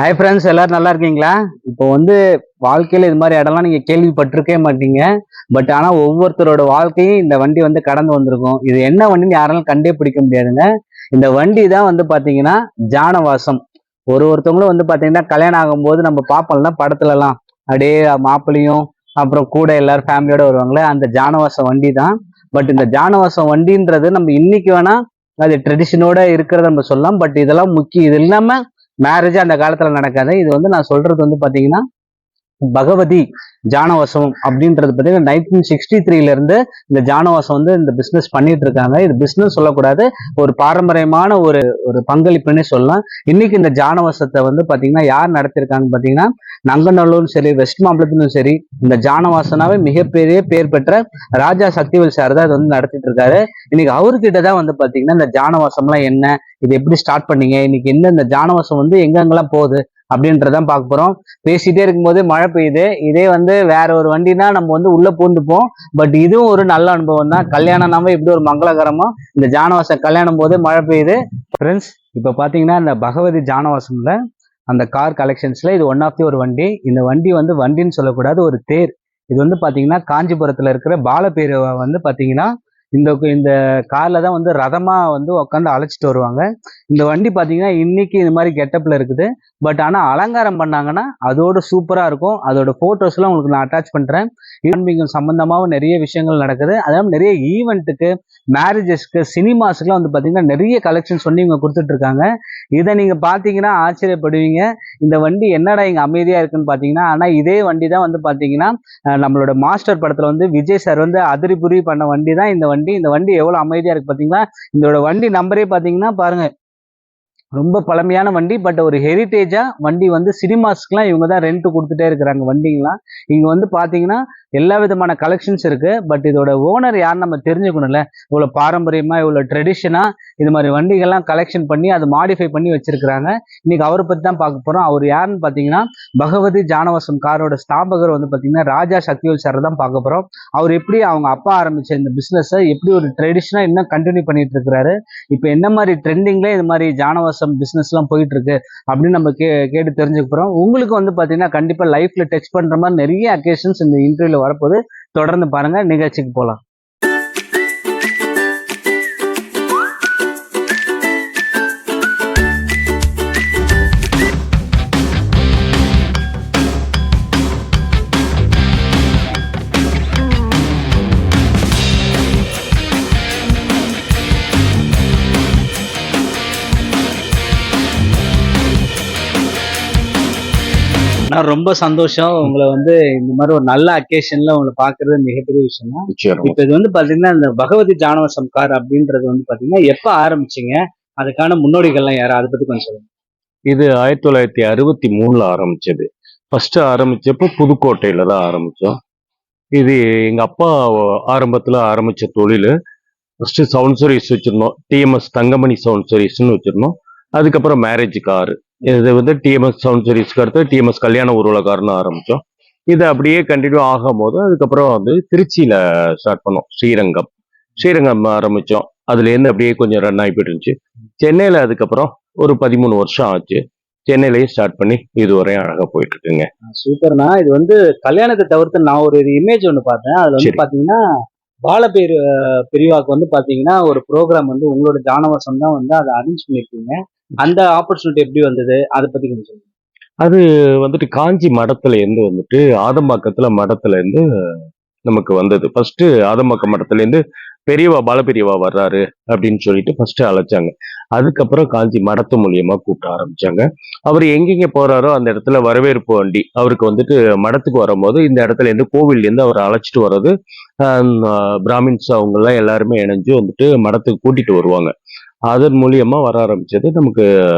Hi friends, எல்லாரும் நல்லா இருக்கீங்களா? இப்போ வாழ்க்கையில இது மாதிரி இடம்லாம் நீங்க கேள்விப்பட்டிருக்கவே மாட்டீங்க. பட் ஆனா ஒவ்வொருத்தரோட வாழ்க்கையும் இந்த வண்டி கடந்து வந்திருக்கும். இது என்ன வண்டின்னு யாராலும் கண்டே பிடிக்க முடியாதுங்க. இந்த வண்டி தான் பாத்தீங்கன்னா ஜானவாசம். ஒருத்தவங்களும் பாத்தீங்கன்னா கல்யாணம் ஆகும்போது நம்ம பார்ப்போம்ல படத்துல எல்லாம், அப்படியே மாப்பிள்ளையும் அப்புறம் கூட எல்லாரும் ஃபேமிலியோட வருவாங்களே, அந்த ஜானவாசம் வண்டி தான். பட் இந்த ஜானவாசம் வண்டின்றது நம்ம இன்னைக்கு வேணா அது ட்ரெடிஷனோட இருக்கிறத நம்ம சொல்லலாம். பட் இதெல்லாம் முக்கியம். இது இல்லாம மேரேஜ் அந்த காலத்துல நடக்காது. இது நான் சொல்றது பாத்தீங்கன்னா பகவதி ஜானவாசம் அப்படின்றது பார்த்தீங்கன்னா 1963 இருந்து இந்த ஜானவாசம் இந்த பிசினஸ் பண்ணிட்டு இருக்காங்க. இது பிசினஸ் சொல்லக்கூடாது, ஒரு பாரம்பரியமான ஒரு ஒரு பங்களிப்புன்னு சொல்லலாம். இன்னைக்கு இந்த ஜானவாசத்தை பாத்தீங்கன்னா யார் நடத்திருக்காங்கன்னு பாத்தீங்கன்னா நங்கநல்லூரும் சரி, வெஸ்ட் மாம்பலத்திலும் சரி, இந்த ஜானவாசனாவே மிகப்பெரிய பேர் பெற்ற ராஜா சக்திவேல் சார் தான் இது நடத்திட்டு இருக்காரு. இன்னைக்கு அவர்கிட்ட தான் பாத்தீங்கன்னா இந்த ஜானவாசம்லாம் என்ன, இது எப்படி ஸ்டார்ட் பண்ணீங்க, இன்னைக்கு என்ன இந்த ஜானவாசம் எங்கெங்கெல்லாம் போகுது அப்படின்றதான் பார்க்க போறோம். பேசிட்டே இருக்கும்போது மழை பெய்யுது. இதே வேற ஒரு வண்டினா நம்ம உள்ள பூந்துப்போம். பட் இதுவும் ஒரு நல்ல அனுபவம் தான். கல்யாணம்னாம எப்படி ஒரு மங்களகரமா இந்த ஜானவாசம் கல்யாணம் போது மழை பெய்யுது. ஃப்ரெண்ட்ஸ், இப்ப பாத்தீங்கன்னா இந்த பகவதி ஜானவாசம்ல அந்த கார் கலெக்ஷன்ஸ்ல இது ஒன் ஆஃப் தி ஒரு வண்டி. இந்த வண்டி வண்டின்னு சொல்லக்கூடாது, ஒரு தேர். இது பாத்தீங்கன்னா காஞ்சிபுரத்துல இருக்கிற பாலபேருவை பாத்தீங்கன்னா இந்த இந்த கார்ல தான் ரதமா உட்காந்து அழைச்சிட்டு வருவாங்க. இந்த வண்டி பாத்தீங்கன்னா இன்னைக்கு இந்த மாதிரி கெட்டப்ல இருக்குது. பட் ஆனா அலங்காரம் பண்ணாங்கன்னா அதோட சூப்பரா இருக்கும். அதோட போட்டோஸ் எல்லாம் உங்களுக்கு நான் அட்டாச் பண்றேன். ஈவென்ட் சம்பந்தமாவும் நிறைய விஷயங்கள் நடக்குது. அதாவது நிறைய ஈவெண்ட்டுக்கு, மேரேஜஸ்க்கு, சினிமாஸ்க்குலாம் பாத்தீங்கன்னா நிறைய கலெக்ஷன்ஸ் இவங்க கொடுத்துட்டு இருக்காங்க. இதை நீங்க பாத்தீங்கன்னா ஆச்சரியப்படுவீங்க. இந்த வண்டி என்னடா இங்க அமைதியா இருக்குன்னு பாத்தீங்கன்னா, ஆனா இதே வண்டி தான் பாத்தீங்கன்னா நம்மளோட மாஸ்டர் படத்துல விஜய் சார் அதிரிபுரி பண்ண வண்டி தான் இந்த வண்டி. இந்த வண்டி எவ்வளவு அமைதியா இருக்கு பாத்தீங்களா? இதோட வண்டி நம்பரே பாத்தீங்கன்னா பாருங்க, ரொம்ப பழமையான வண்டி. பட் ஒரு ஹெரிட்டேஜா வண்டி சினிமாஸ்க்குலாம் இவங்க தான் ரெண்ட் கொடுத்துட்டே இருக்கிறாங்க வண்டிங்களாம். இங்க பாத்தீங்கன்னா எல்லா விதமான கலெக்ஷன்ஸ் இருக்கு. பட் இதோட ஓனர் யாருன்னு நம்ம தெரிஞ்சுக்கணும்ல. இவ்வளவு பாரம்பரியமா, இவ்வளவு ட்ரெடிஷனா இது மாதிரி வண்டிகள்லாம் கலெக்ஷன் பண்ணி அதை மாடிஃபை பண்ணி வச்சிருக்கிறாங்க. இன்னைக்கு அவரை பத்தி தான் பார்க்க போறோம். அவர் யாருன்னு பாத்தீங்கன்னா பகவதி ஜானவாசம் காரோட ஸ்தாபகர் பாத்தீங்கன்னா ராஜா சக்திவேல் சார் தான் பார்க்க போறோம். அவர் எப்படி அவங்க அப்பா ஆரம்பிச்ச இந்த பிசினஸ் எப்படி ஒரு ட்ரெடிஷனா இன்னும் கண்டினியூ பண்ணிட்டு இருக்கிறாரு, இப்ப என்ன மாதிரி ட்ரெண்டிங்ல இது மாதிரி ஜானவாசம் பிசினஸ் எல்லாம் போயிட்டு இருக்கு அப்படின்னு நம்ம கேட்டு தெரிஞ்சுக்க போறோம். உங்களுக்கு பாத்தீங்கன்னா கண்டிப்பா லைஃப்ல டச் பண்ற மாதிரி நிறைய அக்கேஷன்ஸ் இந்த இன்டர்வியூல வரப்போது. தொடர்ந்து பாருங்க, நிகழ்ச்சிக்கு போலாம். நான் ரொம்ப சந்தோஷம் உங்களை இந்த மாதிரி ஒரு நல்ல அக்கேஷன்ல உங்களை பாக்குறது மிகப்பெரிய விஷயம் தான். இப்ப இது பாத்தீங்கன்னா இந்த பகவதி ஜானவாசம் கார் அப்படின்றது பாத்தீங்கன்னா எப்ப ஆரம்பிச்சீங்க, அதுக்கான முன்னோடிகள்லாம் யாரும், அதை பத்தி கொஞ்சம் சொல்லுங்க. இது 1963 ஆரம்பிச்சது. ஃபர்ஸ்ட் ஆரம்பிச்சப்போ புதுக்கோட்டையில தான் ஆரம்பிச்சோம். இது எங்க அப்பா ஆரம்பத்துல ஆரம்பிச்ச தொழில். ஃபர்ஸ்ட் சவுண்ட் சர்வீஸ் வச்சிருந்தோம். டிஎம்எஸ் தங்கமணி சவுண்ட் சர்வீஸ்ன்னு வச்சிருந்தோம். அதுக்கப்புறம் மேரேஜ் காரு. இது டிஎம்எஸ் சவுண்ட் சர்வீஸ்க்கு அடுத்து டிஎம்எஸ் கல்யாண ஊர்வல கார்னு ஆரம்பிச்சோம். இது அப்படியே கண்டினியூ ஆகும் போது அதுக்கப்புறம் திருச்சியில ஸ்டார்ட் பண்ணோம். ஸ்ரீரங்கம் ஆரம்பிச்சோம். அதுலேருந்து அப்படியே கொஞ்சம் ரன் ஆகி போயிட்டு இருந்துச்சு. சென்னையில அதுக்கப்புறம் ஒரு 13 வருஷம் ஆச்சு. சென்னையிலையும் ஸ்டார்ட் பண்ணி இதுவரையும் அழகா போயிட்டு இருக்குங்க. சூப்பர்னா. இது கல்யாணத்தை தவிர்த்து நான் ஒரு இமேஜ் ஒன்று பார்த்தேன். அதுல பாத்தீங்கன்னா பாலபேரு பெரியவாக்கு பாத்தீங்கன்னா ஒரு ப்ரோக்ராம் உங்களோட ஜானவாசம் தான் அதை அரேஞ்ச் பண்ணிருக்கீங்க. அந்த ஆப்பர்ச்சுனிட்டி எப்படி வந்தது, அதை பத்தி கொஞ்சம் சொல்லுங்க. அது காஞ்சி மடத்துல இருந்து ஆதம்பாக்கத்துல மடத்துல இருந்து நமக்கு வந்தது. ஃபர்ஸ்ட் ஆதம்பாக்கம் மடத்துல இருந்து பெரியவா பாலபெரியவா வர்றாரு அப்படின்னு சொல்லிட்டு ஃபர்ஸ்ட் அழைச்சாங்க. அதுக்கப்புறம் காஞ்சி மடத்து மூலியமா கூப்பிட ஆரம்பிச்சாங்க. அவர் எங்கெங்க போறாரோ அந்த இடத்துல வரவேற்பு வண்டி அவருக்கு மடத்துக்கு வரும்போது இந்த இடத்துல இருந்து கோவில்ல இருந்து அவரை அழைச்சிட்டு வர்றது பிராமின்ஸ் அவங்க எல்லாம் எல்லாருமே இணைஞ்சு மடத்துக்கு கூட்டிட்டு வருவாங்க. அதன் மூலியமா வர ஆரம்பிச்சது. நமக்கு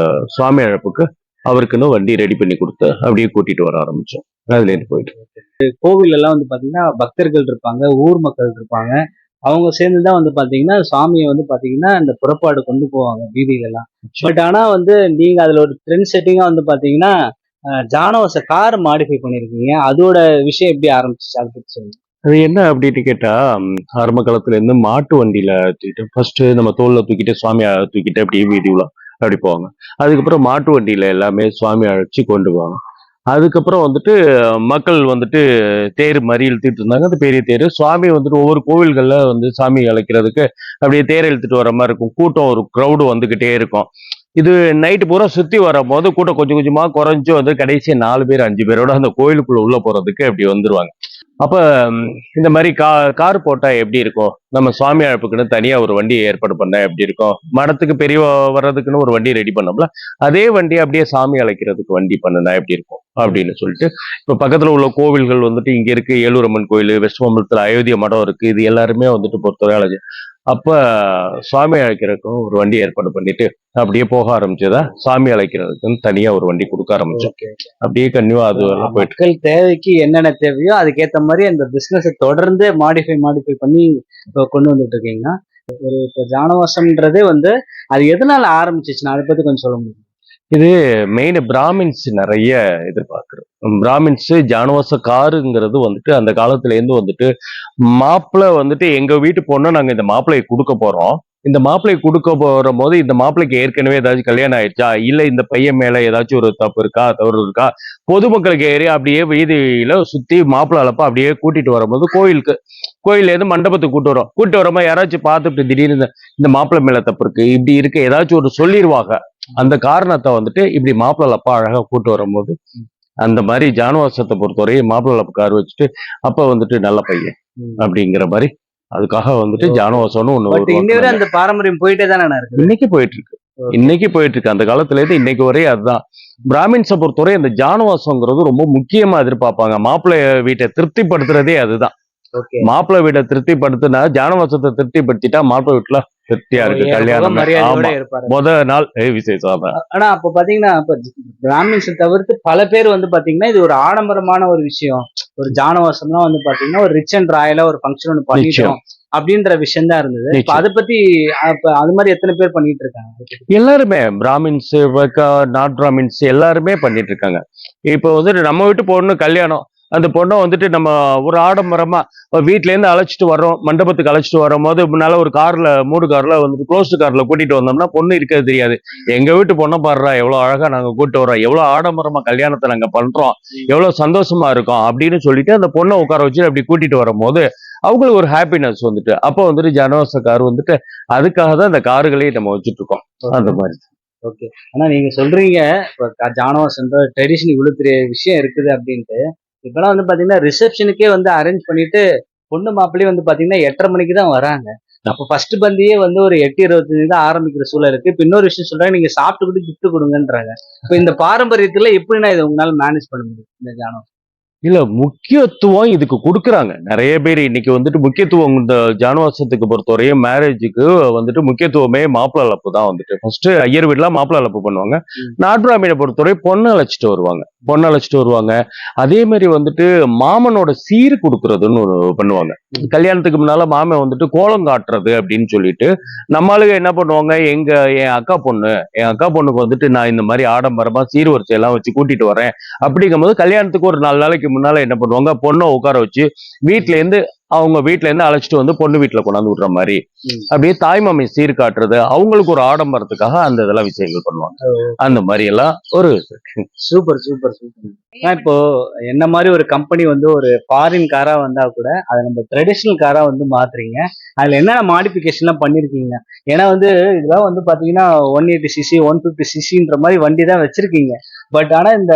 சுவாமி அழைப்புக்கு அவருக்குன்னு வண்டி ரெடி பண்ணி கொடுத்து அப்படியே கூட்டிட்டு வர ஆரம்பிச்சோம். அதுல இருந்து போயிட்டு கோவில் எல்லாம் பாத்தீங்கன்னா பக்தர்கள் இருப்பாங்க, ஊர் மக்கள் இருப்பாங்க. அவங்க சேர்ந்துதான் பாத்தீங்கன்னா சாமியை பாத்தீங்கன்னா இந்த புறப்பாடு கொண்டு போவாங்க வீதியில எல்லாம். பட் ஆனா நீங்க அதுல ஒரு ட்ரெண்ட் செட்டிங்கா பாத்தீங்கன்னா ஜானவாச கார் மாடிஃபை பண்ணிருக்கீங்க. அதோட விஷயம் எப்படி ஆரம்பிச்சிச்சு, அதை பத்தி சொல்லுங்க. அது என்ன அப்படின்னு கேட்டா, ஆரம்ப காலத்துல இருந்து மாட்டு வண்டியில தூக்கிட்டு ஃபர்ஸ்ட் நம்ம தோல்ல தூக்கிட்டு சுவாமியை தூக்கிட்டு அப்படியே வீதி உலா அப்படி போவாங்க. அதுக்கப்புறம் மாட்டு வண்டியில எல்லாமே சுவாமி அழைச்சி கொண்டு போவாங்க. அதுக்கப்புறம் வந்துட்டு மக்கள் வந்துட்டு தேர் மாதிரி இழுத்துட்டு இருந்தாங்க. அந்த பெரிய தேர் சுவாமி வந்துட்டு ஒவ்வொரு கோவில்கள்ல வந்து சாமி அழைக்கிறதுக்கு அப்படியே தேர் இழுத்துட்டு வர மாதிரி இருக்கும். கூட்டம் ஒரு க்ரௌடு வந்துகிட்டே இருக்கும். இது நைட்டு பூரா சுத்தி வரும்போது கூட்டம் கொஞ்சம் கொஞ்சமா குறைஞ்சு வந்து கடைசி 4 பேர் 5 பேரோட அந்த கோயிலுக்குள்ள உள்ள போறதுக்கு அப்படி வந்துருவாங்க. அப்ப இந்த மாதிரி கார் போட்டா எப்படி இருக்கும்? நம்ம சுவாமி அழைப்புக்குன்னு தனியா ஒரு வண்டி ஏற்பாடு பண்ணா எப்படி இருக்கும்? மடத்துக்கு பெரியவா வர்றதுக்குன்னு ஒரு வண்டி ரெடி பண்ணோம்ல, அதே வண்டி அப்படியே சாமி அழைக்கிறதுக்கு வண்டி பண்ணுனா எப்படி இருக்கும்? அப்படின்னு சொல்லிட்டு, இப்ப பக்கத்துல உள்ள கோவில்கள் வந்துட்டு இங்க இருக்கு ஏலூரம்மன் கோயில், வெஸ்ட் மாம்பலத்துல அயோத்தியா மடம் இருக்கு. இது எல்லாருமே வந்துட்டு பொறுத்தவரை அப்ப சுவாமி அழைக்கிறதுக்கும் ஒரு வண்டி ஏற்பாடு பண்ணிட்டு அப்படியே போக ஆரம்பிச்சதா, சாமி அழைக்கிறதுக்குன்னு தனியா ஒரு வண்டி கொடுக்க ஆரம்பிச்சோம். ஓகே. அப்படியே கன்னியூவா அது எல்லாம் போயிட்டு மக்கள் தேவைக்கு என்னென்ன தேவையோ அதுக்கேத்த மாதிரி அந்த பிசினஸை தொடர்ந்து மாடிஃபை பண்ணி இப்போ கொண்டு வந்துட்டு இருக்கீங்க. ஒரு இப்போ ஜானவாசம்ன்றதே வந்து அது எதனால ஆரம்பிச்சிச்சுன்னா அதை பத்தி கொஞ்சம் சொல்ல முடியும்? இது மெயின் பிராமின்ஸ் நிறைய எதிர்பார்க்குறது. பிராமின்ஸ் ஜானவாச காருங்கிறது வந்துட்டு அந்த காலத்துல இருந்து வந்துட்டு மாப்பிள்ளை வந்துட்டு எங்க வீட்டு பொண்ணு நாங்க இந்த மாப்பிள்ளையை கொடுக்க போறோம். இந்த மாப்பிள்ளையை கொடுக்க போற போது இந்த மாப்பிள்ளைக்கு ஏற்கனவே ஏதாச்சும் கல்யாணம் ஆயிடுச்சா, இல்ல இந்த பையன் மேல ஏதாச்சும் ஒரு தப்பு இருக்கா, தவறு இருக்கா, பொதுமக்களுக்கு ஏறி அப்படியே வீதியில சுத்தி மாப்பிள்ளை அளப்ப அப்படியே கூட்டிட்டு வரும்போது கோயில்ல இருந்து மண்டபத்துக்கு கூட்டு வரமா யாராச்சும் பார்த்துட்டு திடீர்னு இந்த மாப்பிள்ளை மேல தப்பு இருக்கு, இப்படி இருக்கு, ஏதாச்சும் ஒரு சொல்லிடுவாங்க. அந்த காரணத்தை வந்துட்டு இப்படி மாப்பிள்ளை அப்பா அழகா கூட்டு வரும்போது அந்த மாதிரி ஜானவாசத்தை பொறுத்தவரை மாப்பிள்ளை கார் வச்சுட்டு அப்ப வந்துட்டு நல்ல பையன் அப்படிங்கிற மாதிரி அதுக்காக வந்துட்டு ஜானவாசம்னு ஒண்ணு பட் இன்னொரு அந்த பாரம்பரியம் போயிட்டே தானே இருக்கு. இன்னைக்கு போயிட்டு இருக்கு. இன்னைக்கு போயிட்டு இருக்கு. அந்த காலத்துல இருந்து இன்னைக்கு வரை அதுதான். பிராமின்ஸை பொறுத்தவரை அந்த ஜானவாசங்கிறது ரொம்ப முக்கியமா எதிர்பார்ப்பாங்க. மாப்பிள்ளை வீட்டை திருப்திப்படுத்துறதே அதுதான். ஓகே. மாப்பிள்ளை வீட்டை திருப்திப்படுத்தினா ஜானவாசத்தை திருப்திப்படுத்திட்டா மாப்பிள்ளை வீட்டுல திருப்தியா இருக்கு. கல்யாணம் மரியாதையோட இருப்பாரு. முதல் நாள் விசேஷம். ஆனா அப்ப பாத்தீங்கன்னா இப்ப பிராமின்ஸ் தவிர்த்து பல பேர் வந்து பாத்தீங்கன்னா இது ஒரு ஆடம்பரமான ஒரு விஷயம். ஒரு ஜானவாசம்லாம் வந்து பாத்தீங்கன்னா ஒரு ரிச் அண்ட் ராயலா ஒரு ஃபங்க்ஷன் ஒன்று பண்ணிட்டோம் அப்படின்ற விஷயம் தான் இருந்தது. இப்ப அதை பத்தி அது மாதிரி எத்தனை பேர் பண்ணிட்டு இருக்காங்க? எல்லாருமே பிராமின்ஸ், நாட் பிராமின்ஸ் எல்லாருமே பண்ணிட்டு இருக்காங்க. இப்ப வந்துட்டு நம்ம வீட்டு பொண்ணு கல்யாணம், அந்த பொண்ணை வந்துட்டு நம்ம ஒரு ஆடம்பரமா வீட்ல இருந்து அழைச்சிட்டு வரோம், மண்டபத்துக்கு அழைச்சிட்டு வரும் போது முன்னால ஒரு கார்ல 3 கார்ல வந்துட்டு க்ளோஸ்டு கார்ல கூட்டிட்டு வந்தோம்னா பொண்ணு இருக்கிறது தெரியாது. எங்க வீட்டு பொண்ணை பாடுறா எவ்வளவு அழகா நாங்க கூட்டு வரோம், எவ்வளவு ஆடம்பரமா கல்யாணத்தை நாங்க பண்றோம், எவ்வளவு சந்தோஷமா இருக்கோம் அப்படின்னு சொல்லிட்டு அந்த பொண்ணை உட்கார வச்சு அப்படி கூட்டிட்டு வரும்போது அவங்களுக்கு ஒரு ஹாப்பினஸ் வந்துட்டு அப்போ வந்துட்டு ஜனவாச கார் வந்துட்டு அதுக்காக தான் அந்த கார்களையும் நம்ம வச்சுட்டு இருக்கோம். அந்த மாதிரி. ஓகே. ஆனா நீங்க சொல்றீங்க இப்ப ஜானவாசம் ட்ரெடிஷன் இவ்வளவு பெரிய விஷயம் இருக்குது அப்படின்ட்டு. இப்பெல்லாம் வந்து பாத்தீங்கன்னா ரிசப்ஷனுக்கே வந்து அரேஞ்ச் பண்ணிட்டு பொண்ணு மாப்பிள்ளையே வந்து பாத்தீங்கன்னா 8:30 மணிக்கு தான் வராங்க. அப்ப ஃபர்ஸ்ட் பந்தியே வந்து ஒரு 8:25 தான் ஆரம்பிக்கிற சூழல் இருக்கு. இப்ப இன்னொரு விஷயம் சொல்றாங்க, நீங்க சாப்பிட்டு கிஃப்ட் கொடுங்கன்றாங்க. இப்ப இந்த பாரம்பரியத்துல எப்படின்னா இதை உங்களால மேனேஜ் பண்ண முடியும் இந்த ஜானவாசம்? இல்ல முக்கியத்துவம் இதுக்கு கொடுக்குறாங்க நிறைய பேர். இன்னைக்கு வந்துட்டு முக்கியத்துவம் இந்த ஜானவாசத்துக்கு பொறுத்தவரையும் மேரேஜுக்கு வந்துட்டு முக்கியத்துவமே மாப்பிள்ளை அளப்பு தான். வந்துட்டு ஃபர்ஸ்ட் ஐயர் வீட்டுல மாப்பிள்ளை அளப்பு பண்ணுவாங்க. நாட்பிராமியை பொறுத்தவரை பொண்ணு அழைச்சிட்டு வருவாங்க. அதே மாதிரி வந்துட்டு மாமனோட சீர் கொடுக்கறதுன்னு பண்ணுவாங்க. கல்யாணத்துக்கு முன்னால மாமன் வந்துட்டு கோலம் காட்டுறது அப்படின்னு சொல்லிட்டு நம்மளுக்கு என்ன பண்ணுவாங்க, என் அக்கா பொண்ணுக்கு வந்துட்டு நான் இந்த மாதிரி ஆடம்பரமா சீர்வரிசை எல்லாம் வச்சு கூட்டிட்டு வரேன் அப்படிங்கும் போது கல்யாணத்துக்கு ஒரு 4 நாளைக்கு முன்னால என்ன பண்ணுவாங்க, பொண்ணை உட்கார வச்சு அவங்க வீட்டுல இருந்து அழைச்சிட்டு வந்து பொண்ணு வீட்டுல கொண்டாந்து விடுற மாதிரி அப்படியே தாய்மாமை சீர் காட்டுறது அவங்களுக்கு ஒரு ஆடம்பரத்துக்காக அந்த இதெல்லாம் விஷயங்கள் பண்ணுவாங்க. அந்த மாதிரி எல்லாம் ஒரு சூப்பர். இப்போ என்ன மாதிரி ஒரு கம்பெனி வந்து ஒரு ஃபாரின் காரா வந்தா கூட அதை நம்ம ட்ரெடிஷனல் காரா வந்து மாத்துறீங்க. அதுல என்னென்ன மாடிஃபிகேஷன் எல்லாம் பண்ணிருக்கீங்க? ஏன்னா வந்து இதெல்லாம் வந்து பாத்தீங்கன்னா 180cc 150cc மாதிரி வண்டி தான் வச்சிருக்கீங்க. பட் ஆனா இந்த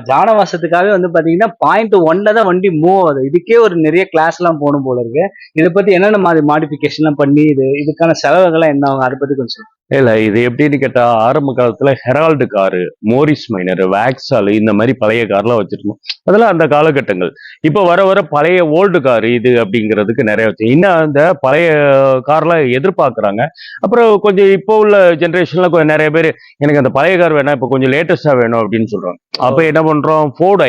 ஜானவாசத்துக்காகவே வந்து பாத்தீங்கன்னா 0.1 தான் வண்டி மூவ் ஆகுது. இதுக்கே ஒரு நிறைய கிளாஸ் எல்லாம் போகணும் போல இருக்கு. இதை பத்தி என்னென்ன மாதிரி மாடிஃபிகேஷன் எல்லாம் பண்ணி இதுக்கான செலவுகள்லாம் என்ன ஆகும் அதை பத்தி கொஞ்சம் இல்ல இது எப்படின்னு கேட்டா ஆரம்ப காலத்துல ஹெரால்டு காரு, மோரிஸ் மைனர், வேக்ஸால் இந்த மாதிரி பழைய கார்லாம் வச்சிருந்தோம். அதெல்லாம் அந்த காலகட்டங்கள். இப்ப வர பழைய ஓல்டு கார் இது அப்படிங்கிறதுக்கு நிறைய வச்சு இன்னும் அந்த பழைய கார்லாம் எதிர்பார்க்கறாங்க. அப்புறம் கொஞ்சம் இப்போ உள்ள ஜென்ரேஷன்ல கொஞ்சம் நிறைய பேர் எனக்கு அந்த பழைய கார் வேணாம், இப்ப கொஞ்சம் லேட்டஸ்டா வேணும் அப்படின்னு சொல்றாங்க. அப்ப என்ன பண்றோம், ஃபோர்டு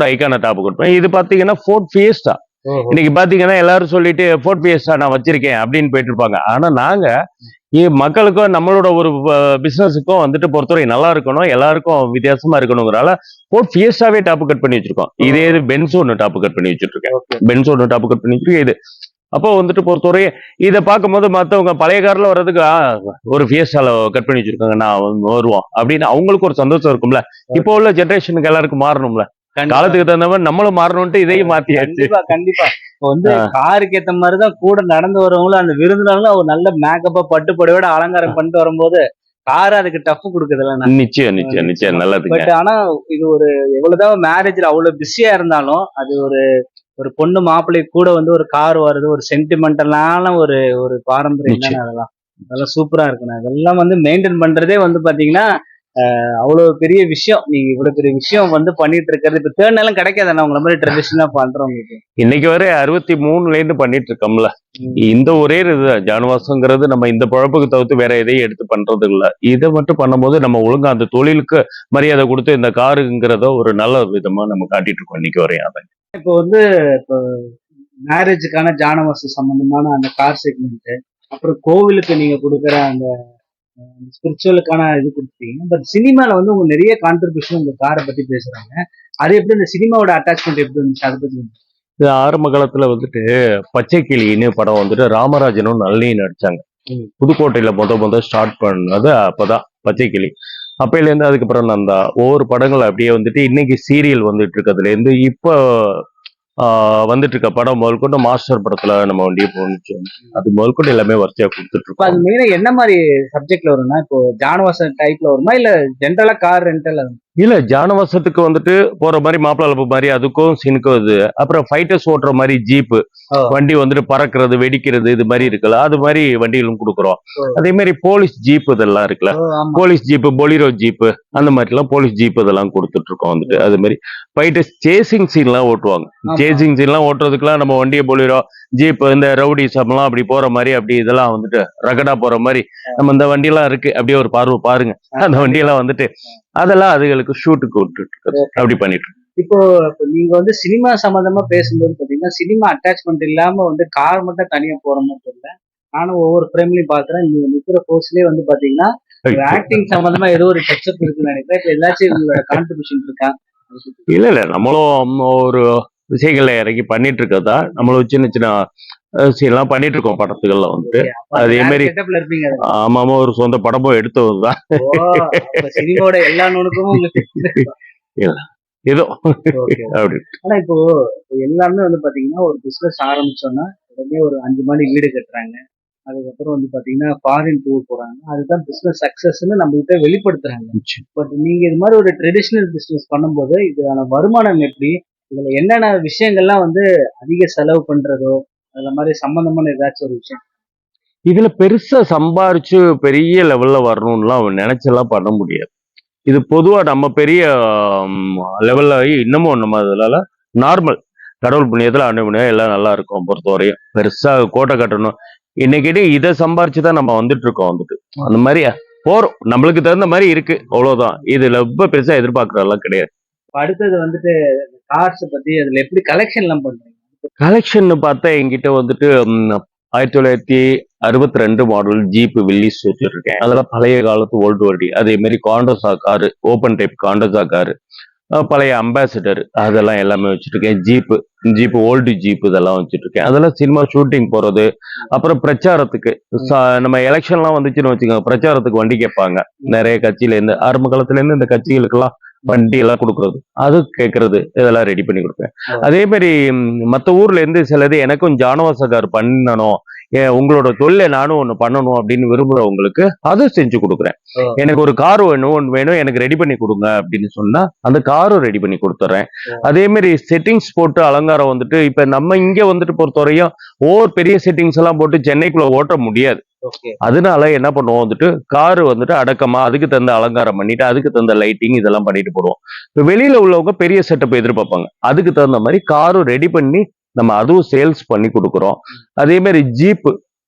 ஐகானை டாப் கொடுப்பேன். இது பாத்தீங்கன்னா ஃபோர்ட் ஃபியஸ்டா. இன்னைக்கு பாத்தீங்கன்னா எல்லாரும் சொல்லிட்டு ஃபோர்ட் ஃபியஸ்டா நான் வச்சிருக்கேன் அப்படின்னு போயிட்டு இருப்பாங்க. ஆனா நாங்க மக்களுக்கும் நம்மளோட ஒரு பிசினஸுக்கும் வந்துட்டு பொறுத்தவரை நல்லா இருக்கணும், எல்லாருக்கும் வித்தியாசமா இருக்கணுங்கிறால ஃபோர்ட் ஃபியஸ்டாவே டாப் கட் பண்ணி வச்சிருக்கோம். இதே பென்ஸ் ஒன்று டாப் கட் பண்ணி வச்சிருக்கேன். இது அப்போ வந்துட்டு பொறுத்தவரையும் இதை பார்க்கும்போது மற்றவங்க பழைய காரில் வர்றதுக்கு ஒரு ஃபியஸ்டால கட் பண்ணி வச்சிருக்காங்க நான் வருவோம் அப்படின்னு அவங்களுக்கு ஒரு சந்தோஷம் இருக்கும்ல. இப்போ உள்ள ஜென்ரேஷனுக்கு எல்லாருக்கும் மாறணும்ல, கண்டிப்பா காலத்துக்கு தகுந்த மாதிரி நம்மளும் மாறணும்ட்டு இதையும் மாத்தியாச்சு. கண்டிப்பா கண்டிப்பா. இப்போ வந்து ஆ, காருக்கு ஏத்த மாதிரிதான் கூட நடந்து வரவங்களும் அந்த விருந்தினர்களும் ஒரு நல்ல மேக்கப்பா பட்டு புடவையோட அலங்காரம் பண்ணிட்டு வரும்போது கார் அதுக்கு டஃப் கொடுக்குதுல்ல. நிச்சயம் நிச்சயம் நிச்சயம் நிச்சயமா. நல்லதுங்க. பட் ஆனா இது ஒரு எவ்வளவுதான் மேரேஜ்ல அவ்வளவு பிஸியா இருந்தாலும் அது ஒரு ஒரு பொண்ணு மாப்பிள்ளை கூட வந்து ஒரு கார் வருது ஒரு சென்டிமெண்டலான ஒரு ஒரு பாரம்பரியம் தானே நிச்சயம். அதெல்லாம். அதெல்லாம் சூப்பரா இருக்குண்ணா. அதெல்லாம் வந்து மெயின்டைன் பண்றதே வந்து பாத்தீங்கன்னா அவ்வளவு பெரிய விஷயம். நீங்க இவ்வளவு பெரிய விஷயம் வந்து பண்ணிட்டு இருக்கிறது இப்ப தேர்ட் நாளும் கிடைக்காதுண்ணா உங்களை மாதிரி ட்ரெடிஷனலா பண்றவங்களுக்கு. இன்னைக்கு வரை 63ல இருந்து பண்ணிட்டு இருக்கோம்ல. ம். இந்த ஒரே இதுதான் ஜானுவாசங்கிறது. நம்ம இந்த பொழப்புக்கு தவிர்த்து வேற எதையும் எடுத்து பண்றது இல்ல. இதை மட்டும் பண்ணும்போது நம்ம ஒழுங்கா அந்த தொழிலுக்கு மரியாதை கொடுத்து இந்த காருங்கிறத ஒரு நல்ல விதமா நம்ம காட்டிட்டு இருக்கோம் இன்னைக்கு வரையும் அதை. இப்போ வந்து இப்போ மேரேஜுக்கான ஜானவாசம் சம்பந்தமான அந்த கார் செக்மெண்ட் அப்புறம் கோவிலுக்கு நீங்க கொடுக்குற அந்த ஸ்பிரிச்சுவலுக்கான இது கொடுத்துட்டீங்க. பட் சினிமால வந்து உங்க நிறைய கான்ட்ரிபியூஷன் உங்க காரை பத்தி பேசுறாங்க. அது எப்படி இந்த சினிமாவோட அட்டாச்மெண்ட் எப்படி இருந்துச்சு அதை பத்தி கொஞ்சம் இது ஆரம்ப காலத்துல வந்துட்டு பச்சை கிளின்னு படம் வந்துட்டு ராமராஜனும் நளினியும் நடிச்சாங்க. ம். புதுக்கோட்டையில முத ஸ்டார்ட் பண்ணது அப்பதான் பச்சை கிளி. அப்பையில இருந்து அதுக்கப்புறம் நந்தா ஒவ்வொரு படங்கள் அப்படியே வந்துட்டு இன்னைக்கு சீரியல் வந்துட்டு இருக்கிறதுல இருந்து இப்போ வந்துட்டு இருக்க படம் முதற்கொண்டு மாஸ்டர் படத்துல நம்ம வண்டியை போனுச்சு. அது முதற்கொண்டு எல்லாமே வரிசையா கொடுத்துட்டு இப்ப அது இருக்கோம். மெயினா என்ன மாதிரி சப்ஜெக்ட்ல வரும்னா இப்போ ஜானவாசம் டைப்ல வருமா இல்ல ஜென்ரலா கார் ரெண்டல்? இல்ல ஜானவாசத்துக்கு வந்துட்டு போற மாதிரி மாப்பிள அளப்பு மாதிரி அதுக்கும் சீனுக்கும் இது. அப்புறம் ஃபைட்டர்ஸ் ஓட்டுற மாதிரி ஜீப்பு ஓ, வண்டி வந்துட்டு பறக்கிறது வெடிக்கிறது இது மாதிரி இருக்குல்ல, அது மாதிரி வண்டிகளும் கொடுக்குறோம். ஓ, அதே மாதிரி போலீஸ் ஜீப் இதெல்லாம் இருக்குல்ல, ஓ, ஆமா. போலீஸ் ஜீப்பு பொலிரோ ஜீப்பு அந்த மாதிரிலாம் போலீஸ் ஜீப் இதெல்லாம் கொடுத்துட்டு இருக்கோம் வந்துட்டு. அது மாதிரி ஃபைட்டர்ஸ் சேசிங் சீன்லாம் ஓட்டுவாங்க. ஆமா. சேசிங் சீன்லாம் ஓட்டுறதுக்குலாம் நம்ம வண்டியை பொலிரோ ஜீப் இந்த ரவுடிசம்லாம் அப்படி போற மாதிரி அப்படி இதெல்லாம் வந்துட்டு ரகடா போற மாதிரி நம்ம இந்த வண்டியெல்லாம் இருக்கு அப்படியே ஒரு பார்வை பாருங்க. அந்த வண்டியெல்லாம் வந்துட்டு அதெல்லாம் அதுகளுக்கு ஷூட்டுக்கு விட்டுட்டு இருக்காது. அப்படி பண்ணிட்டு இருக்கோம். இப்போ இப்போ நீங்க வந்து சினிமா சம்பந்தமா பேசும்போது பாத்தீங்கன்னா சினிமா அட்டாச்மெண்ட் இல்லாம வந்து கார் மட்டும் தனியா போற மாதிரி தெரியல. நானும் ஒவ்வொரு ஃப்ரேம்லயும் பாக்குறேன். நீங்க நிக்கிற போஸ்ட்லயே வந்து பாத்தீங்கன்னா ஆக்டிங் சம்பந்தமா ஏதோ ஒரு டச்சப் இருக்குன்னு நினைக்கிறேன். இப்ப ஏதாச்சும் உங்களோட கான்ட்ரிபியூஷன் இருக்கா? இல்ல இல்ல நம்மளும் ஒரு விஷயங்கள்ல இறங்கி பண்ணிட்டு இருக்கதா நம்மளும் சின்ன சின்ன சீன்லாம் பண்ணிட்டு இருக்கோம் படத்துகள்ல வந்துட்டு. Okay. அப்ப அதே வேற மாதிரி செட்டப்ல இருப்பீங்க அதுல. ஆமாமா ஒரு சொந்த படமும் எடுத்ததுதான். ஓ, அப்ப சினிமாவோட எல்லா நுணுக்கமும் உங்களுக்கு இல்ல ஏதோ ஓகே. அப்படி. ஆனா இப்போ எல்லாருமே வந்து பாத்தீங்கன்னா ஒரு பிசினஸ் ஆரம்பிச்சோம்னா உடனே ஒரு 5 மாடி வீடு கட்டுறாங்க. அதுக்கப்புறம் வந்து பாத்தீங்கன்னா ஃபாரின் டூர் போறாங்க. அதுதான் பிசினஸ் சக்சஸ்ன்னு நம்ம கிட்ட வெளிப்படுத்துறாங்க. பட் நீங்க இது மாதிரி ஒரு ட்ரெடிஷனல் பிசினஸ் பண்ணும்போது இதுக்கான வருமானம் எப்படி? இதுல என்னென்ன விஷயங்கள்லாம் வந்து அதிக செலவு பண்றதோ அதுல மாதிரி சம்பந்தமான ஏதாச்சும் ஒரு விஷயம்? இதுல பெருசா சம்பாரிச்சு பெரிய லெவல்ல வரணும்லாம் நினைச்செல்லாம் பண்ண முடியாது. இது பொதுவா நம்ம பெரிய லெவல்ல இன்னமும் நம்ம அதனால நார்மல் கடவுள் புண்ணியத்துல ஆண்டு புண்ணியம் எல்லாம் நல்லா இருக்கும் பொறுத்தவரையும். பெருசா கோட்டை கட்டணும் இன்னைக்கு இதை சம்பாரிச்சுதான் நம்ம வந்துட்டு இருக்கோம் வந்துட்டு. அந்த மாதிரி போறோம் நம்மளுக்கு தகுந்த மாதிரி இருக்கு அவ்வளவுதான். இதுல ரொம்ப பெருசா எதிர்பார்க்கறதெல்லாம் கிடையாது. இப்ப அடுத்தது வந்துட்டு கார்ஸ் பத்தி அதுல எப்படி கலெக்ஷன் எல்லாம் பண்றீங்க? கலெக்ஷன் பார்த்தா என்கிட்ட வந்துட்டு 1962 மாடல் ஜீப் வில்லிஸ் வச்சிருக்கேன். அதெல்லாம் பழைய காலத்து ஓல்டு வண்டி. அதே மாதிரி காண்டோசா காரு ஓப்பன் டைப் காண்டோசா காரு பழைய அம்பாசிடர் அதெல்லாம் எல்லாமே வச்சுருக்கேன். ஜீப்பு ஓல்டு ஜீப் இதெல்லாம் வச்சுருக்கேன். அதெல்லாம் சினிமா ஷூட்டிங் போறது அப்புறம் பிரச்சாரத்துக்கு நம்ம எலெக்ஷன்லாம் வந்துச்சுன்னு வச்சுக்கோங்க பிரச்சாரத்துக்கு வண்டி கேட்பாங்க. நிறைய கட்சியில இருந்து ஆரம்ப காலத்துல இருந்து இந்த கட்சிகளுக்கெல்லாம் வண்டி எல்லாம் கொடுக்கறது அது கேட்கறது இதெல்லாம் ரெடி பண்ணி கொடுப்பேன். அதே மாதிரி மற்ற ஊர்ல இருந்து சிலது எனக்கும் ஜானவாச கார் பண்ணணும் உங்களோட தொழிலை நானும் ஒண்ணு பண்ணணும் அப்படின்னு விரும்புறவங்களுக்கு அதை செஞ்சு கொடுக்குறேன். எனக்கு ஒரு கார் வேணும் ஒன்று வேணும் எனக்கு ரெடி பண்ணி கொடுங்க அப்படின்னு சொன்னா அந்த காரும் ரெடி பண்ணி கொடுத்துட்றேன். அதே மாதிரி செட்டிங்ஸ் போட்டு அலங்காரம் வந்துட்டு இப்ப நம்ம இங்க வந்துட்டு பொறுத்தவரையும் ஒவ்வொரு பெரிய செட்டிங்ஸ் எல்லாம் போட்டு சென்னைக்குள்ள ஓட்ட முடியாது. ஓகே. அதனால என்ன பண்ணுவோம் வந்துட்டு காரு வந்துட்டு அடக்கமா அதுக்கு தகுந்த அலங்காரம் பண்ணிட்டு அதுக்கு தகுந்த லைட்டிங் இதெல்லாம் பண்ணிட்டு போடுவோம். இப்ப வெளியில உள்ளவங்க பெரிய செட்டப் எதிர்பார்ப்பாங்க. அதுக்கு தகுந்த மாதிரி காரும் ரெடி பண்ணி நம்ம அதுவும் சேல்ஸ் பண்ணி கொடுக்குறோம். அதே மாதிரி ஜீப்பு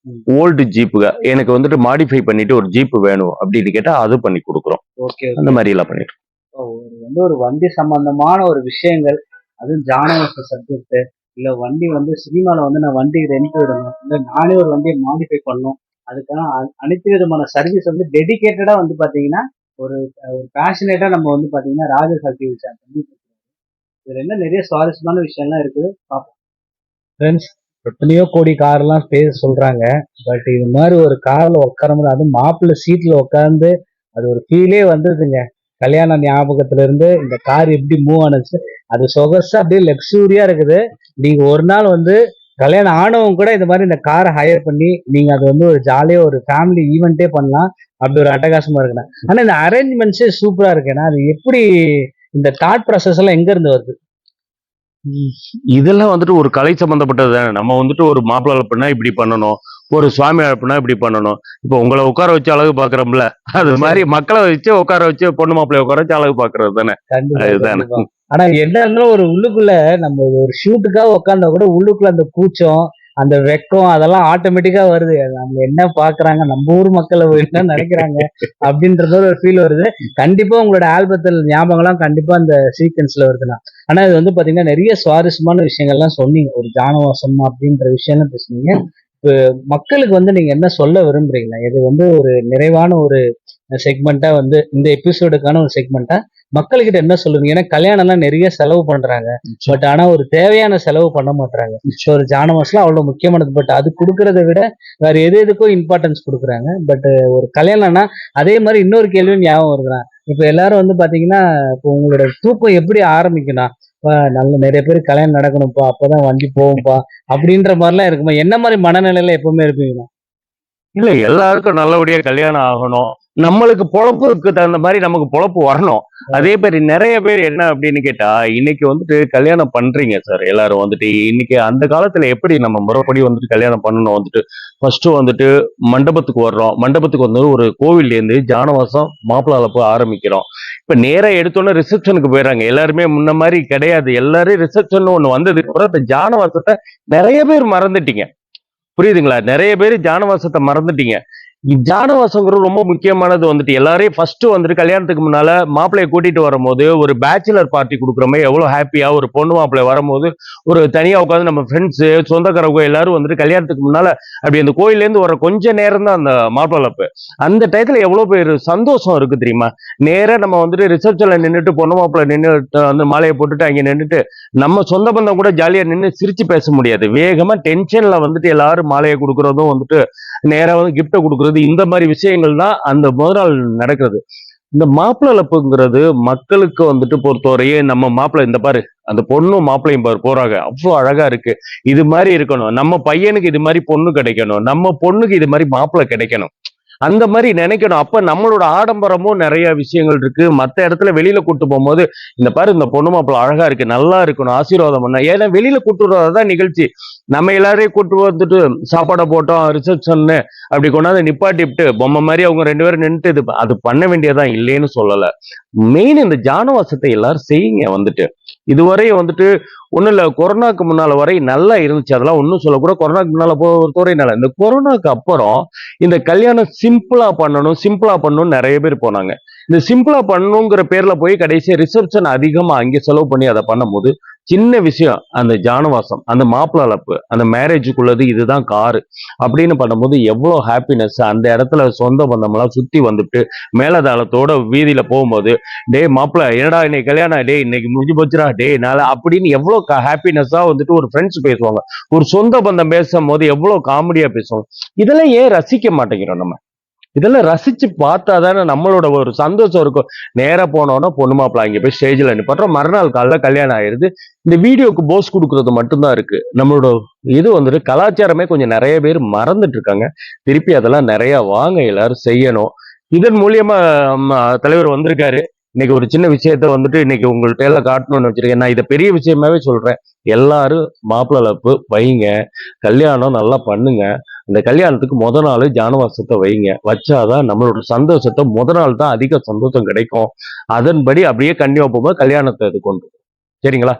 ஓல்டு ஜீப்புக எனக்கு வந்துட்டு மாடிஃபை பண்ணிட்டு ஒரு ஜீப் வேணும் அப்படின்னு கேட்டா அது பண்ணி கொடுக்குறோம். ஓகே. அந்த மாதிரி எல்லாம் பண்ணிட்டு ஒரு வந்து ஒரு வண்டி சம்பந்தமான ஒரு விஷயங்கள் அதுவும் ஜானவாச சப்ஜெக்ட் இல்ல வண்டி வந்து சினிமால வந்து நான் வண்டி ரெண்ட் விடணும் இல்ல நானே ஒரு வண்டியை மாடிஃபை பண்ணணும் அதுக்கான அனைத்து விதமான சர்வீஸ் வந்து டெடிகேட்டடா வந்து பாத்தீங்கன்னா ஒரு ஒரு பேஷனேட்டா நம்ம வந்து பாத்தீங்கன்னா ராஜசக்தி விஷயம் பண்ணி இதுல என்ன நிறைய சுவாரஸ்யமான விஷயம்லாம் இருக்குது பார்ப்போம். ஃப்ரெண்ட்ஸ் எத்தனையோ கோடி கார்லாம் பேச சொல்றாங்க. பட் இது மாதிரி ஒரு கார்ல உட்காரும்போது, அதுவும் மாப்பிள்ளை சீட்ல உட்கார்ந்து அது ஒரு ஃபீலே வந்ததுங்க. கல்யாண ஞாபகத்துல இருந்து இந்த கார் எப்படி மூவ் ஆனுச்சு, அது சொகசா அப்படியே லக்ஸூரியா இருக்குது. நீங்க ஒரு நாள் வந்து கல்யாணம் ஆனவங்க கூட இந்த மாதிரி இந்த காரை ஹையர் பண்ணி நீங்க அது வந்து ஒரு ஜாலியா ஒரு ஃபேமிலி ஈவெண்ட்டே பண்ணலாம். அப்படி ஒரு அட்டகாசமா இருக்குண்ணா. ஆனா இந்த அரேஞ்ச்மெண்ட்ஸே சூப்பரா இருக்கு. ஏன்னா அது எப்படி இந்த தாட் ப்ராசஸ் எல்லாம் எங்க இருந்து வருது? இதெல்லாம் வந்துட்டு ஒரு கலை சம்பந்தப்பட்டது தானே. நம்ம வந்துட்டு ஒரு மாப்பிள்ளை அழைப்புனா இப்படி பண்ணணும், ஒரு சுவாமி அழைப்புனா இப்படி பண்ணணும். இப்போ உங்களை உட்கார வச்சு அழகு பாக்குறோம்ல, அது மாதிரி மக்களை வச்சு உட்கார வச்சு பொண்ணு மாப்பிள்ளைய உட்கார வச்சு அழகு பாக்குறது தானே. கண்டிப்பா, அதுதானே. கண்டிப்பா. ஆனா என்ன இருந்தாலும் ஒரு உள்ளுக்குள்ள நம்ம ஒரு ஷூட்டுக்காக உட்கார்ந்தா கூட உள்ளுக்குள்ள அந்த கூச்சம், அந்த வெட்கம் அதெல்லாம் ஆட்டோமேட்டிக்கா வருது. நம்ம என்ன பாக்குறாங்க, நம்ம ஊர் மக்கள் என்ன நினைக்கிறாங்க அப்படின்றது ஒரு ஃபீல் வருது. கண்டிப்பா உங்களோட ஆல்பத்தில் ஞாபகம்லாம் கண்டிப்பா அந்த சீக்வென்ஸ்ல வருதுண்ணா. ஆனா இது வந்து பாத்தீங்கன்னா நிறைய சுவாரஸ்யமான விஷயங்கள்லாம் சொன்னீங்க. ஒரு ஜானவாசம் அப்படின்ற விஷயம்லாம் பேசுனீங்க. இப்ப மக்களுக்கு வந்து நீங்க என்ன சொல்ல விரும்புறீங்களா? இது வந்து ஒரு நிறைவான ஒரு செக்மெண்ட்டா வந்து இந்த எபிசோடுக்கான ஒரு செக்மெண்ட்டா மக்கள்கிட்ட என்ன சொல்லுவீங்க? ஏன்னா கல்யாணம்லாம் நிறைய செலவு பண்றாங்க. பட் ஆனா ஒரு தேவையான செலவு பண்ண மாட்றாங்க. ஸோ ஒரு ஜானவாஸ்லாம் அவ்வளவு முக்கியமானது. பட் அது குடுக்கறத விட வேற எது எதுக்கோ இம்பார்ட்டன்ஸ் குடுக்குறாங்க. பட் ஒரு கல்யாணம்னா அதே மாரி இன்னொரு கேள்வியும் ஞாபகம் வருதுண்ணா. இப்ப எல்லாரும் வந்து பாத்தீங்கன்னா, இப்போ உங்களோட தூக்கம் எப்படி ஆரம்பிக்கும்னா, நல்ல நிறைய பேர் கல்யாணம் நடக்கணும்ப்பா, அப்பதான் வண்டி போகும்ப்பா, அப்படின்ற மாரிலாம் இருக்குமா? என்ன மாரி மனநிலையில எப்பவுமே இருப்பீங்கண்ணா? இல்ல, எல்லாருக்கும் நல்லபடியா கல்யாணம் ஆகணும். நம்மளுக்கு பொழப்புக்கு தகுந்த மாதிரி நமக்கு பொழப்பு வரணும். அதே மாதிரி நிறைய பேர் என்ன அப்படின்னு கேட்டா, இன்னைக்கு வந்துட்டு கல்யாணம் பண்றீங்க சார். எல்லாரும் வந்துட்டு இன்னைக்கு அந்த காலத்துல எப்படி நம்ம முறைப்படி வந்துட்டு கல்யாணம் பண்ணணும் வந்துட்டு, ஃபர்ஸ்ட் வந்துட்டு மண்டபத்துக்கு வர்றோம். மண்டபத்துக்கு வந்து ஒரு கோவில்ல இருந்து ஜானவாசம் மாப்பிள்ளை அழைப்பு ஆரம்பிக்கிறோம். இப்ப நேரா எடுத்தோன்னே ரிசப்ஷனுக்கு போயிடுறாங்க. எல்லாருமே முன்ன மாதிரி கிடையாது. எல்லாரும் ரிசப்ஷன் ஒண்ணு வந்ததுக்கு அப்புறம் இந்த ஜானவாசத்தை நிறைய பேர் மறந்துட்டீங்க. புரியுதுங்களா? நெறைய பேரு ஜானவாசத்த மறந்துட்டீங்க. ஜானவாசம்ங்கிறது ரொம்ப முக்கியமானது வந்துட்டு, எல்லாரையும் ஃபர்ஸ்ட் வந்துட்டு கல்யாணத்துக்கு முன்னால மாப்பிள்ளைய கூட்டிட்டு வரும்போது, ஒரு பேச்சுலர் பார்ட்டி குடுக்குற மாரி எவ்வளோ ஹேப்பியா ஒரு பொண்ணு மாப்பிள்ளை வரும்போது, ஒரு தனியா உட்காந்து நம்ம ஃப்ரெண்ட்ஸு, சொந்தக்காரவங்க எல்லாரும் வந்துட்டு கல்யாணத்துக்கு முன்னால அப்படி அந்த கோயில்லேருந்து வர கொஞ்ச நேரம் தான் அந்த மாப்பிள்ளை அழைப்பு. அந்த டயத்துல எவ்வளோ பேரு சந்தோஷம் இருக்கு தெரியுமா? நேரா நம்ம வந்துட்டு ரிசப்ஷன்ல நின்னுட்டு பொண்ணு மாப்பிள்ளை நின்னுட்டு வந்து மாலைய போட்டுட்டு அங்க நின்னுட்டு, நம்ம சொந்த பந்தம் கூட ஜாலியா நின்னு சிரிச்சு பேச முடியாது. வேகமா டென்ஷன்ல வந்துட்டு எல்லாரும் மாலைய குடுக்குறதும் வந்துட்டு, நேரா வந்து கிஃப்ட்ட குடுக்குறது, இந்த மாரி விஷயங்கள் தான் அந்த முதல் நாள் நடக்கிறது. இந்த மாப்பிள்ளை அழைப்புங்கிறது மக்களுக்கு வந்துட்டு பொறுத்தவரையும் நம்ம மாப்பிள்ளை இந்த பாரு, அந்த பொண்ணும் மாப்பிள்ளையும் பாரு போறாங்க. அவ்ளோ அழகா இருக்கு. இது மாரி இருக்கணும். நம்ம பையனுக்கு இது மாரி பொண்ணு கிடைக்கணும். நம்ம பொண்ணுக்கு இது மாரி மாப்பிள்ளை கிடைக்கணும். அந்த மாரி நினைக்கணும். அப்ப நம்மளோட ஆடம்பரமும் நெறைய விஷயங்கள் இருக்கு. மத்த இடத்துல வெளியில கூட்டு போம்போது, இந்த பாரு இந்த பொண்ணு மாப்பிள்ளை அழகா இருக்கு. நல்லா இருக்கணும். ஆசீர்வாதம் பண்ண. ஏன்னா வெளியில கூட்டு வர்றது தான் நிகழ்ச்சி. நம்ம எல்லாரையும் கூட்டு வந்துட்டு சாப்பாட போட்டோம், ரிசப்ஷன்னு அப்படி கொண்டாந்து நிப்பாட்டிப்ட்டு, பொம்மை மாரி அவங்க 2 பேரும் நின்னுட்டு இது அது பண்ண வேண்டியதுதான் இல்லைன்னு சொல்லல. மெயின் இந்த ஜானவாசத்தை எல்லாரும் செய்யுங்க வந்துட்டு. இதுவரை வந்துட்டு ஒண்ணும் இல்ல. கொரோனாக்கு முன்னால வரை நல்லா இருந்துச்சு. அதெல்லாம் ஒண்ணும் சொல்லக்கூட. கொரோனாக்கு முன்னால பொறுத்தவரை நல்லா. இந்த கொரோனாக்கு அப்புறம் இந்த கல்யாணம் சிம்பிளா பண்ணணும், சிம்பிளா பண்ணணும்னு நெறைய பேர் போனாங்க. இந்த சிம்பிளா பண்ணணுங்கிற பேர்ல போய் கடைசியா ரிசப்ஷன் அதிகமா அங்கே செலவு பண்ணி அத பண்ணும்போது, சின்ன விஷயம் அந்த ஜானவாசம், அந்த மாப்பிள்ளை அழைப்பு, அந்த மேரேஜுக்குள்ளது இதுதான் காரு அப்படின்னு பண்ணும்போது எவ்வளோ ஹாப்பினஸ். அந்த இடத்துல சொந்த பந்தம்லாம் சுத்தி வந்துட்டு மேளதாளத்தோட வீதியில போகும்போது, டேய் மாப்பிள்ளை என்னடா இன்னைக்கு கல்யாணம், டேய் இன்னைக்கு முடிஞ்சு போச்சுடா, டேய் நாளை அப்படின்னு எவ்வளோ ஹாப்பினஸா வந்துட்டு ஒரு ஃப்ரெண்ட்ஸ் பேசுவாங்க. ஒரு சொந்த பந்தம் பேசும்போது எவ்வளோ காமெடியா பேசுவாங்க. இதெல்லாம் ஏன் ரசிக்க மாட்டேங்கிறோம் நம்ம? இதெல்லாம் ரசிச்சு பார்த்தா தானே நம்மளோட ஒரு சந்தோஷம் இருக்கும். நேரா போனோம்னா பொண்ணு மாப்பிள்ளை அங்க போய் ஸ்டேஜ்ல நிப்பாட்டுறோம். மறுநாள் காலைல கல்யாணம் ஆயிருது. இந்த வீடியோக்கு போஸ் குடுக்குறது மட்டும் தான் இருக்கு. நம்மளோட இது வந்துட்டு கலாச்சாரமே கொஞ்சம் நெறைய பேர் மறந்துட்டு இருக்காங்க. திருப்பி அதெல்லாம் நெறைய வாங்க எல்லாரும் செய்யணும். இதன் மூலியமா தலைவர் வந்திருக்காரு. இன்னைக்கு ஒரு சின்ன விஷயத்த வந்துட்டு இன்னைக்கு உங்கள்ட்ட எல்லாம் காட்டணும்னு வச்சிருக்கேன். நான் இத பெரிய விஷயமாவே சொல்றேன். எல்லாரும் மாப்பிள்ளை அழைப்பு வைங்க. கல்யாணம் நல்லா பண்ணுங்க. அந்த கல்யாணத்துக்கு மொத நாளு ஜானவாசத்த வைங்க. வச்சாதான் நம்மளோட சந்தோஷத்த மொத நாள் தான் அதிக சந்தோஷம் கிடைக்கும். அதன்படி அப்படியே கன்டினியூவா போகும்போது கல்யாணத்த இது கொண்டு வரும். சரிங்களா?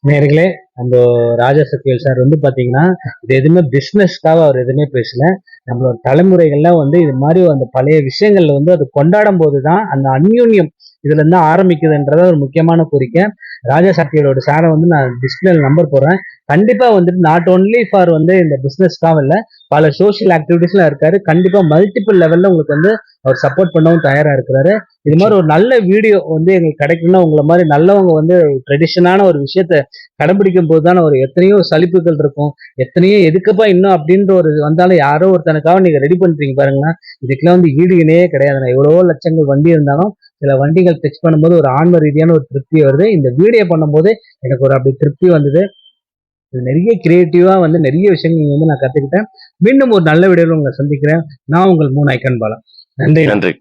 நேயர்களே, அந்த ராஜா சக்திவேல் சார் வந்து பாத்தீங்கன்னா, இது எதுவுமே பிசினஸ்க்காக அவர் எதுவுமே பேசல. நம்மளோட தலைமுறைகள்லாம் வந்து இது மாதிரி அந்த பழைய விஷயங்கள்ல வந்து அது கொண்டாடும் போதுதான் அந்த அந்யோன்யம் இதுல இருந்து ஆரம்பிக்குதுன்றத ஒரு முக்கியமான கோரிக்கை. ராஜா சக்திவேலோட சாரை வந்து நான் டிஸ்பிளேல நம்பர் போடுறேன். கண்டிப்பா வந்துட்டு நாட் ஒன்லி ஃபார் வந்து இந்த பிசினஸ்க்காக இல்ல, பல சோஷியல் ஆக்டிவிட்டிஸ்ல இருக்காரு. கண்டிப்பா மல்டிபிள் லெவல்ல உங்களுக்கு வந்து அவர் சப்போர்ட் பண்ணவும் தயாரா இருக்கிறாரு. இது மாதிரி ஒரு நல்ல வீடியோ வந்து எங்களுக்கு கிடைக்கணும்னா உங்களை மாதிரி நல்லவங்க வந்து ட்ரெடிஷனான ஒரு விஷயத்த கடைபிடிக்கும் போது தானே ஒரு எத்தனையோ சலிப்புகள் இருக்கும், எத்தனையோ எதுக்குப்பா இன்னும் அப்படின்ற ஒரு வந்தாலும் யாரோ ஒருத்தனுக்காக நீங்க ரெடி பண்றீங்க பாருங்கன்னா, இதுக்கெல்லாம் வந்து ஈடு இணையே கிடையாதுண்ணா. எவ்வளவோ லட்சங்கள் வண்டி இருந்தாலும் சில வண்டிகள் டெச் பண்ணும்போது ஒரு ஆன்ம ரீதியான ஒரு திருப்தி வருது. இந்த வீடியோ பண்ணும்போது எனக்கு ஒரு அப்படி திருப்தி வந்தது. இது நிறைய கிரியேட்டிவா வந்து நிறைய விஷயங்கள் வந்து நான் கத்துக்கிட்டேன். மீண்டும் ஒரு நல்ல வீடியோல உங்களை சந்திக்கிறேன். நான் உங்கள் மூன் ஐக்கன் பாலா. நன்றி. நன்றி.